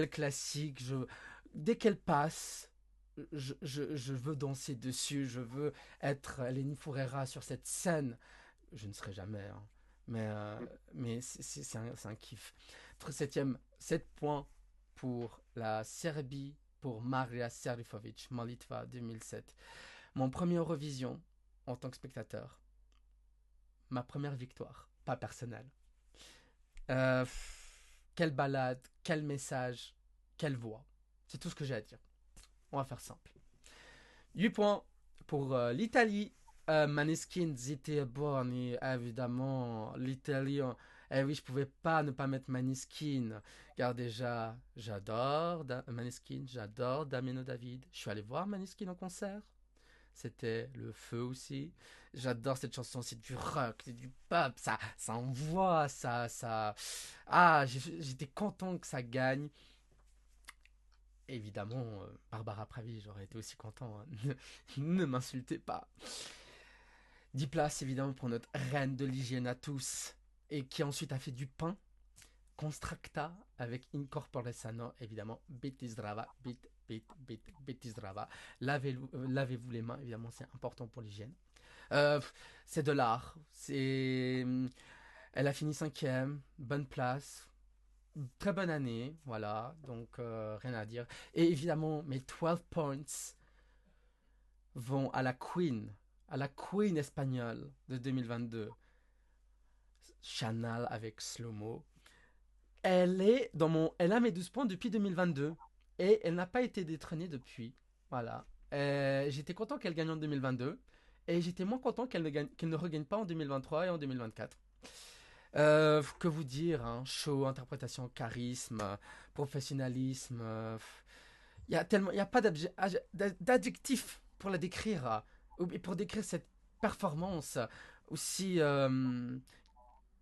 classique. Dès qu'elle passe, je veux danser dessus. Je veux être Eleni Furera sur cette scène. Je ne serai jamais. Hein. Mais c'est un kiff. 7e, 7 points pour la Serbie, pour Maria Servifovic, Molitva 2007. Mon premier Eurovision en tant que spectateur. Ma première victoire, pas personnelle. Euh, Quelle balade, quel message, quelle voix. C'est tout ce que j'ai à dire. On va faire simple. 8 points pour l'Italie. Maneskin, Zite Born, et évidemment, l'Italie. Eh oui, je pouvais pas ne pas mettre Maneskin. Car déjà, j'adore Maneskin, j'adore Damiano David. Je suis allé voir Maneskin en concert. C'était le feu aussi. J'adore cette chanson, c'est du rock, c'est du pop, ça envoie, ça. Ah, j'étais content que ça gagne. Évidemment, Barbara Pravi, j'aurais été aussi content. Hein. Ne m'insultez pas. 10 places, évidemment, pour notre reine de l'hygiène à tous. Et qui ensuite a fait du pain. Constracta avec Incorpore Sano, évidemment. Biti zdrava, biti zdrava. Lavez-vous les mains, évidemment, c'est important pour l'hygiène. C'est de l'art. Elle a fini 5e, bonne place. Très bonne année, voilà, donc rien à dire. Et évidemment, mes 12 points vont à la Queen espagnole de 2022. Chanel avec Slow-Mo. Elle a mes 12 points depuis 2022 et elle n'a pas été détrônée depuis. Voilà. J'étais content qu'elle gagne en 2022 et j'étais moins content qu'elle ne regagne pas en 2023 et en 2024. Que vous dire, hein, show, interprétation, charisme, professionnalisme. Il y a pas d'adjectif pour la décrire, et pour décrire cette performance aussi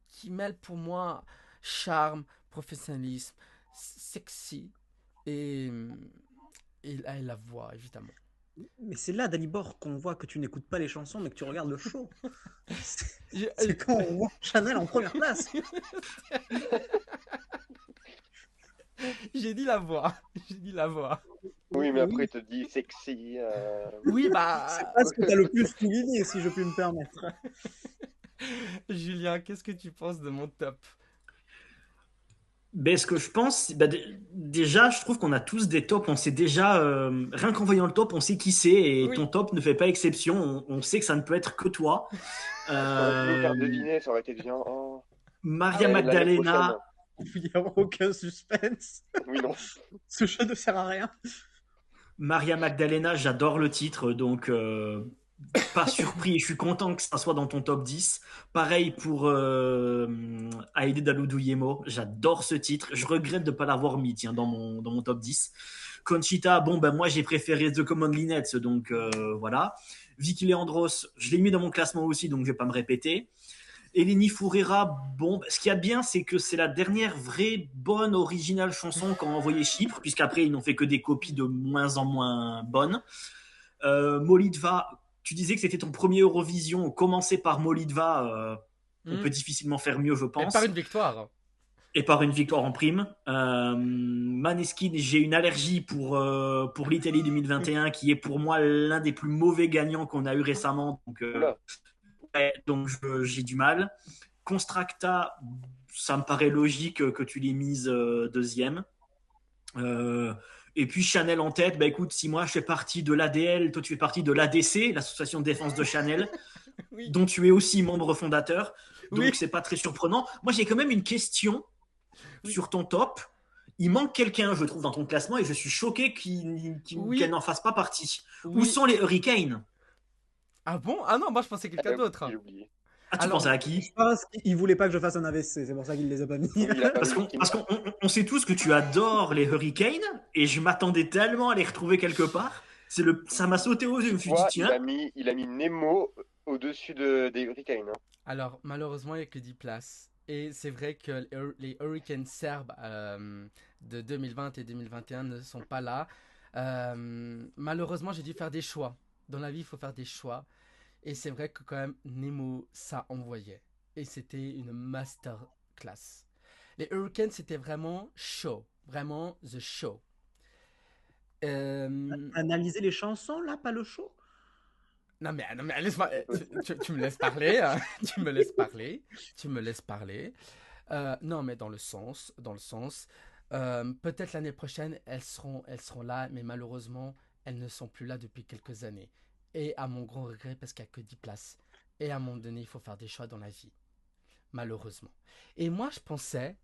qui mêle pour moi charme, professionnalisme, sexy et, et la voix évidemment. Mais c'est là, Dalibor, qu'on voit que tu n'écoutes pas les chansons, mais que tu regardes le show. C'est quand on voit Chanel en première place. J'ai dit la voix. Oui, mais après, il te dit sexy. Oui, bah. C'est pas ce que t'as le plus souligné, si je puis me permettre. Julien, qu'est-ce que tu penses de mon top? Ben, ce que je pense, déjà, je trouve qu'on a tous des tops. On sait déjà, rien qu'en voyant le top, on sait qui c'est. Et Oui. ton top ne fait pas exception. On sait que ça ne peut être que toi. T'aurais pu nous faire deviner, ça aurait été bien. Oh. Maria Allez, Magdalena. Il n'y a aucun suspense. Oui, non. Ce jeu ne sert à rien. Maria Magdalena, j'adore le titre, donc pas surpris. Je suis content que ça soit dans ton top 10. Pareil pour Aïdé Dalou-Douyemo, j'adore ce titre. Je regrette de ne pas l'avoir mis dans mon top 10. Conchita, bon, ben moi j'ai préféré The Common Linnets, donc voilà. Vicky Leandros, je l'ai mis dans mon classement aussi, donc je ne vais pas me répéter. Eleni Foureira, bon, ce qu'il y a de bien, c'est que c'est la dernière vraie bonne originale chanson qu'a envoyé Chypre, puisqu'après ils n'ont fait que des copies de moins en moins bonnes. Molitva, tu disais que c'était ton premier Eurovision. Commencer par Molitva, on peut difficilement faire mieux, je pense. Et par une victoire. Et par une victoire en prime. Maneskin, j'ai une allergie pour l'Italie 2021, qui est pour moi l'un des plus mauvais gagnants qu'on a eu récemment. Donc j'ai du mal. Constracta, ça me paraît logique que tu l'aies mise deuxième. Et puis Chanel en tête, bah écoute, si moi je fais partie de l'ADL, toi tu fais partie de l'ADC, l'association de défense de Chanel, oui. Dont tu es aussi membre fondateur. Donc oui. C'est pas très surprenant. Moi j'ai quand même une question sur ton top. Il manque quelqu'un, je trouve, dans ton classement et je suis choqué qu'elle n'en fasse pas partie. Où sont les Hurricanes? Ah bon? Ah non, moi je pensais quelqu'un d'autre. J'ai oublié. Ah, tu pensais à qui? Je pense qu'il voulait pas que je fasse un AVC, c'est pour ça qu'il les a pas mis. Oui, parce qu'on sait tous que tu adores les Hurricanes et je m'attendais tellement à les retrouver quelque part. Ça m'a sauté aux yeux. Je me suis dit, tiens. Il a mis Nemo au-dessus des Hurricanes. Hein. Alors, malheureusement, il n'y a que 10 places. Et c'est vrai que les Hurricanes serbes de 2020 et 2021 ne sont pas là. Malheureusement, j'ai dû faire des choix. Dans la vie, il faut faire des choix. Et c'est vrai que quand même, Nemo, ça envoyait. Et c'était une masterclass. Les Hurricanes, c'était vraiment show. Vraiment the show. Analyser les chansons, là, pas le show? Non, mais laisse-moi. Tu me laisses parler. Hein. Tu me laisses parler. Tu me laisses parler. Non, mais dans le sens. Peut-être l'année prochaine, elles seront là, mais malheureusement, elles ne sont plus là depuis quelques années. Et à mon grand regret, parce qu'il n'y a que 10 places. Et à un moment donné, il faut faire des choix dans la vie. Malheureusement. Et moi, je pensais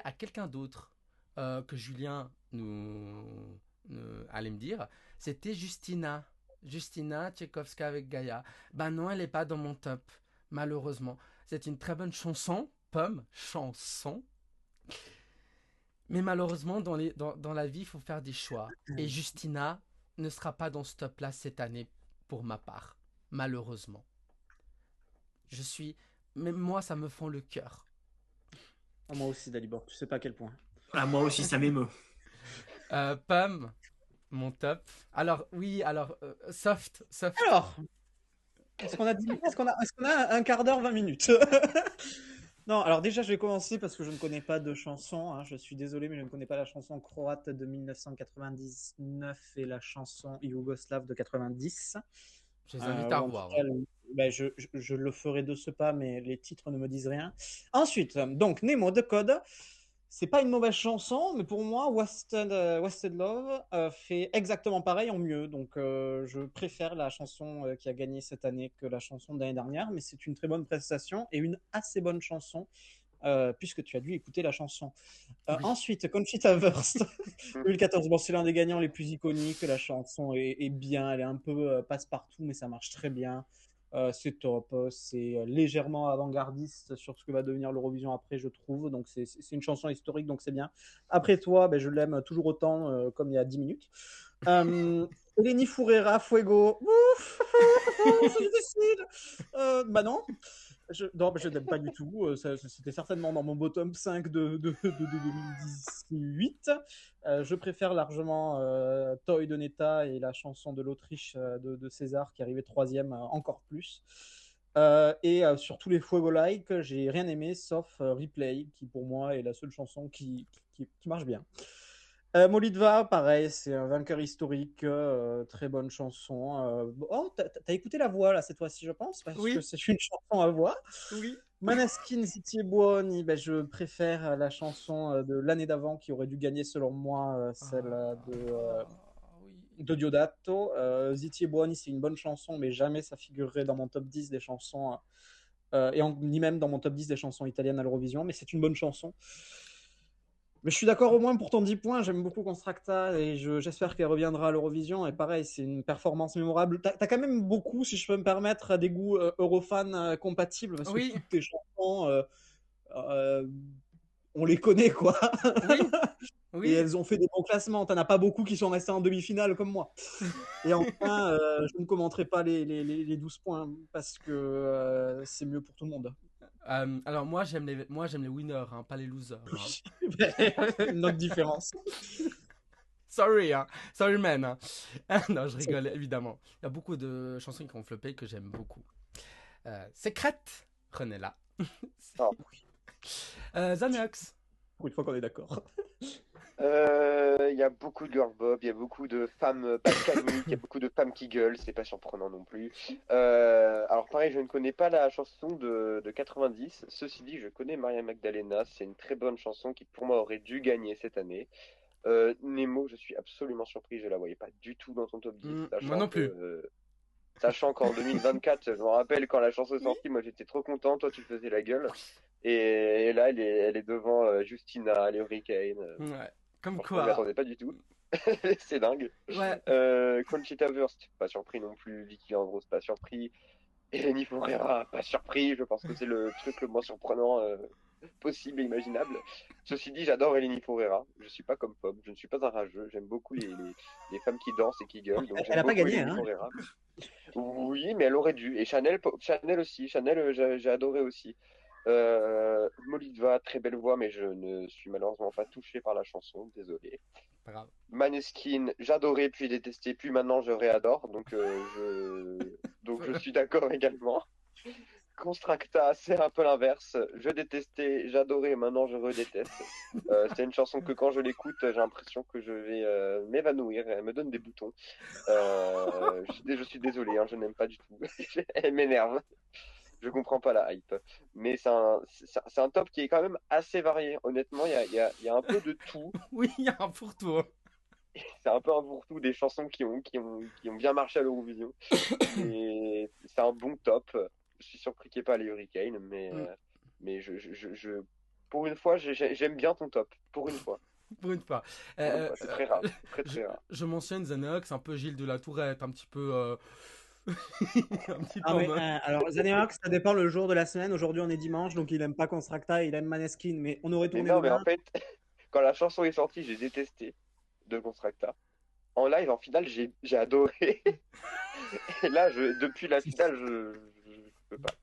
à quelqu'un d'autre que Julien allait me dire. C'était Justina. Justina Tchaïkovska avec Gaïa. Ben non, elle n'est pas dans mon top, malheureusement. C'est une très bonne chanson, pomme, chanson. Mais malheureusement, dans la vie, il faut faire des choix. Et Justina ne sera pas dans ce top-là cette année, pour ma part. Malheureusement. Mais moi, ça me fend le cœur. Ah, moi aussi, Dalibor, tu sais pas à quel point. Ah, moi aussi, ça m'émeut. Pomme, mon top. Alors, oui, soft. Alors, est-ce qu'on a 10 minutes? Est-ce qu'on a un quart d'heure, 20 minutes? Non, alors déjà, je vais commencer parce que je ne connais pas de chanson. Hein. Je suis désolé, mais je ne connais pas la chanson croate de 1999 et la chanson yougoslave de 90. Je les invite à revoir. Je le ferai de ce pas, mais les titres ne me disent rien. Ensuite, donc, Nemo de Code. C'est pas une mauvaise chanson, mais pour moi, Wasted Love fait exactement pareil en mieux. Donc, je préfère la chanson qui a gagné cette année que la chanson de l'année dernière, mais c'est une très bonne prestation et une assez bonne chanson, puisque tu as dû écouter la chanson. Oui. Ensuite, Conchita Wurst, 2014. Bon, c'est l'un des gagnants les plus iconiques. La chanson est bien, elle est un peu passe-partout, mais ça marche très bien. C'est top, c'est légèrement avant-gardiste sur ce que va devenir l'Eurovision après, je trouve. Donc, c'est une chanson historique, donc c'est bien. Après toi, je l'aime toujours autant, comme il y a 10 minutes. Eleni Foureira, Fuego. Ouf, c'est difficile. Non. Non, je n'aime pas du tout. C'était certainement dans mon bottom 5 de 2018. Je préfère largement Toy de Neta et la chanson de l'Autriche de César qui arrivait troisième encore plus. Et sur tous les Fuego-like, j'ai rien aimé sauf Replay, qui pour moi est la seule chanson qui marche bien. Molitva, pareil, c'est un vainqueur historique, très bonne chanson. Oh, t'as écouté la voix là cette fois-ci, je pense, parce Oui. que c'est une chanson à voix. Oui. Maneskin Zitie Buoni, je préfère la chanson de l'année d'avant qui aurait dû gagner selon moi, celle de Diodato. Zitie Buoni, c'est une bonne chanson, mais jamais ça figurerait dans mon top 10 des chansons, ni même dans mon top 10 des chansons italiennes à l'Eurovision, mais c'est une bonne chanson. Mais je suis d'accord au moins pour ton 10 points. J'aime beaucoup Constracta et j'espère qu'elle reviendra à l'Eurovision. Et pareil, c'est une performance mémorable. T'as quand même beaucoup, si je peux me permettre, des goûts Eurofan compatibles parce que toutes tes chansons, on les connaît, quoi. Oui. Et elles ont fait des bons classements. T'en as pas beaucoup qui sont restés en demi-finale comme moi. Et enfin, je ne commenterai pas les 12 points parce que c'est mieux pour tout le monde. Alors moi j'aime les winners, hein, pas les losers. Hein. Une autre différence. Sorry man. Hein. Non, je rigole évidemment. Il y a beaucoup de chansons qui ont floppé que j'aime beaucoup. Secrète, Renella. Xanox. Pour une fois qu'on est d'accord. Il y a beaucoup de girl bob, il y a beaucoup de femmes pas caniques, il y a beaucoup de femmes qui gueulent, c'est pas surprenant non plus. Alors pareil, je ne connais pas la chanson de 90. Ceci dit, je connais Maria Magdalena, c'est une très bonne chanson qui pour moi aurait dû gagner cette année. Nemo, je suis absolument surpris, je la voyais pas du tout dans ton top 10. Moi non plus. Sachant qu'en 2024, je me rappelle quand la chanson est sortie, moi j'étais trop content, toi tu faisais la gueule. Et là, elle est devant Justina, les Hurricane. Ouais. Comme quoi. quoi. Je m'attendais pas du tout. C'est dingue. Ouais. Conchita Wurst, pas surpris non plus. Vicky Andros, pas surpris. Eleni Foureira, pas surpris. Je pense que c'est le truc le moins surprenant possible et imaginable. Ceci dit, j'adore Eleni Foureira. Je suis pas comme Pomme. Je ne suis pas un rageux. J'aime beaucoup les femmes qui dansent et qui gueulent. Donc elle a pas gagné, Eleni Foureira. Oui, mais elle aurait dû. Et Chanel aussi. Chanel, j'ai adoré aussi. Molitva, très belle voix, mais je ne suis malheureusement pas touché par la chanson, désolé. Pas grave. Maneskin, j'adorais, puis détesté, puis maintenant je réadore, donc je suis d'accord également. Constracta, c'est un peu l'inverse. Je détestais, j'adorais, maintenant je redéteste. C'est une chanson que quand je l'écoute, j'ai l'impression que je vais m'évanouir. Elle me donne des boutons. Je suis désolé, hein, je n'aime pas du tout. Elle m'énerve. Je comprends pas la hype. Mais c'est un top qui est quand même assez varié. Honnêtement, il y a un peu de tout. Oui, il y a un fourre-tout. C'est un peu un fourre-tout des chansons qui ont bien marché à l'Eurovision. Et c'est un bon top. Je suis surpris qu'il n'y ait pas les Hurricanes, mais pour une fois, j'aime bien ton top. Pour une fois. Pour une fois. Pour une fois. C'est très rare. Très, très rare. Je mentionne Xenox, un peu Gilles de la Tourette, un petit peu. un petit peu Ah, en mais, mode- alors, Xanax, ça dépend le jour de la semaine. Aujourd'hui, on est dimanche, donc il aime pas Constracta, il aime Maneskin, mais on aurait Mais tourné non, mais demain. en fait, quand la chanson est sortie, j'ai détesté de Constracta. En live, en finale, j'ai adoré. Et là, depuis la finale, je peux pas.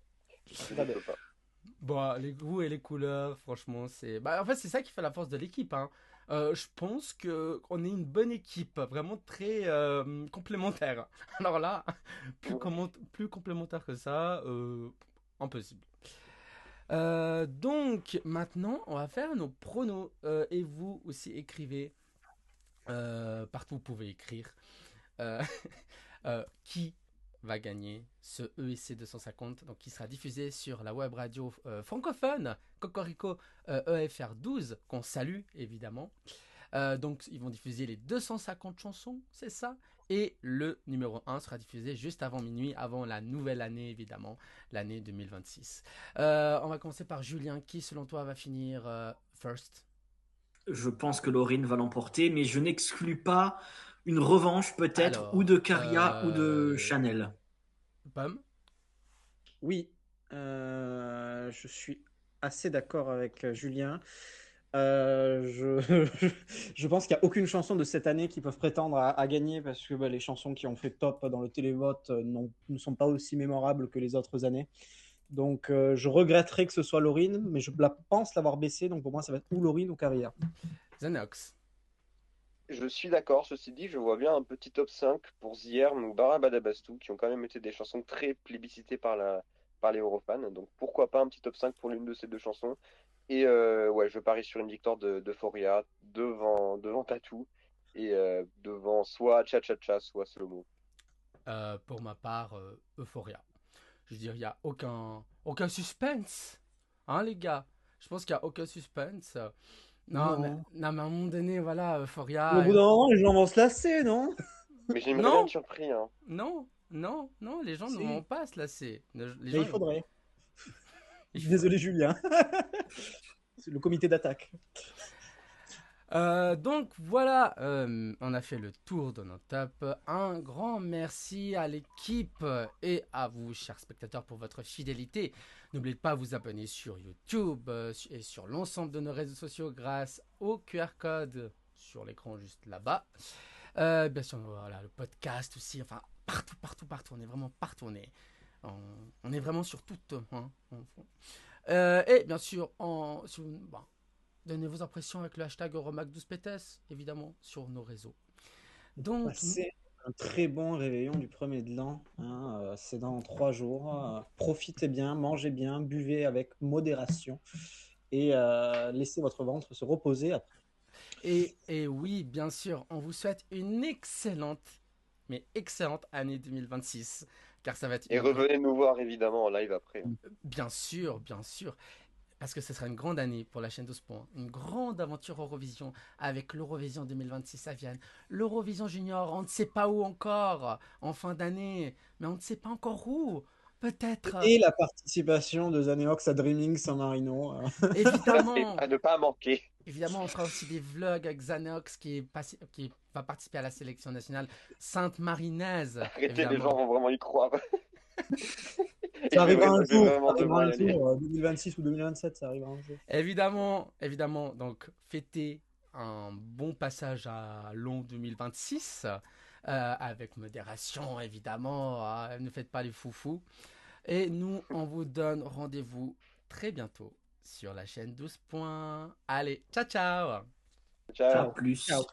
Je ne peux pas. Bon, les goûts et les couleurs, franchement, c'est. Bah, en fait, c'est ça qui fait la force de l'équipe, hein. Je pense que on est une bonne équipe, vraiment très complémentaire. Alors là, plus complémentaire que ça, impossible. Donc maintenant, on va faire nos pronos. Et vous aussi écrivez. Partout vous pouvez écrire. Euh, qui va gagner ce ESC 250, donc qui sera diffusé sur la web radio francophone Cocorico EFR 12, qu'on salue évidemment. Donc ils vont diffuser les 250 chansons, c'est ça. Et le numéro 1 sera diffusé juste avant minuit, avant la nouvelle année évidemment, l'année 2026. On va commencer par Julien, qui selon toi va finir first? Je pense que Laurine va l'emporter, mais je n'exclus pas une revanche peut-être ou Alors, de Caria ou de Chanel. Pomme. Oui, je suis assez d'accord avec Julien. Je pense qu'il n'y a aucune chanson de cette année qui peuvent prétendre à gagner parce que les chansons qui ont fait top dans le télévote ne sont pas aussi mémorables que les autres années. Donc je regretterais que ce soit Laurine, mais je pense l'avoir baissé. Donc pour moi, ça va être ou Laurine ou Caria. Xenox. Je suis d'accord, ceci dit, je vois bien un petit top 5 pour Zierm ou Barabadabastou, qui ont quand même été des chansons très plébiscitées par les Eurofans. Donc pourquoi pas un petit top 5 pour l'une de ces deux chansons. Et ouais, je parie sur une victoire d'Euphoria devant Tattoo et devant soit Cha Cha Cha, soit Slow-Mo. Pour ma part, Euphoria. Je veux dire, il n'y a aucun suspense. Hein, les gars? Je pense qu'il n'y a aucun suspense. Non, mais, Non. non, mais à un moment donné, voilà, Au Euphoria. bout d'un moment, les gens vont se lasser, non? Mais j'aimerais bien Non, être surpris, hein. non, les gens ne Si. vont pas se lasser. Les Mais gens, il faudrait. il faut- Désolé, Julien. C'est le comité d'attaque. Donc voilà, on a fait le tour de nos tops. Un grand merci à l'équipe et à vous, chers spectateurs, pour votre fidélité. N'oubliez pas de vous abonner sur YouTube et sur l'ensemble de nos réseaux sociaux grâce au QR code sur l'écran juste là-bas. Bien sûr, voilà, le podcast aussi, enfin partout. On est vraiment partout. On est vraiment sur tout. Hein. Et bien sûr, donnez vos impressions avec le hashtag Euromac12PTS, évidemment, sur nos réseaux. Donc, C'est un très bon réveillon du 1er de l'an. C'est dans 3 jours. Profitez bien, mangez bien, buvez avec modération et laissez votre ventre se reposer après. et oui, bien sûr, on vous souhaite une excellente année 2026. Car ça va être Et revenez nous voir évidemment en live après. Bien sûr. Parce que ce sera une grande année pour la chaîne 12 points. Une grande aventure Eurovision avec l'Eurovision 2026 à Vienne. L'Eurovision Junior, on ne sait pas où encore en fin d'année. Mais on ne sait pas encore où. Peut-être. Et la participation de Xaneox à Dreaming San Marino. Évidemment. À ne pas manquer. Évidemment, on fera aussi des vlogs avec Xanox qui va participer à la sélection nationale sainte-marinaise. Arrêtez, Évidemment. les gens vont vraiment y croire. Ça arrivera un jour. Vraiment devoir y aller. 2026 ou 2027, ça arrivera un jour. Évidemment. Donc, fêtez un bon passage à l'an 2026 avec modération, évidemment. Ne faites pas les foufous. Et nous, on vous donne rendez-vous très bientôt sur la chaîne 12 points. Allez, ciao. Ciao. Plus. Ciao.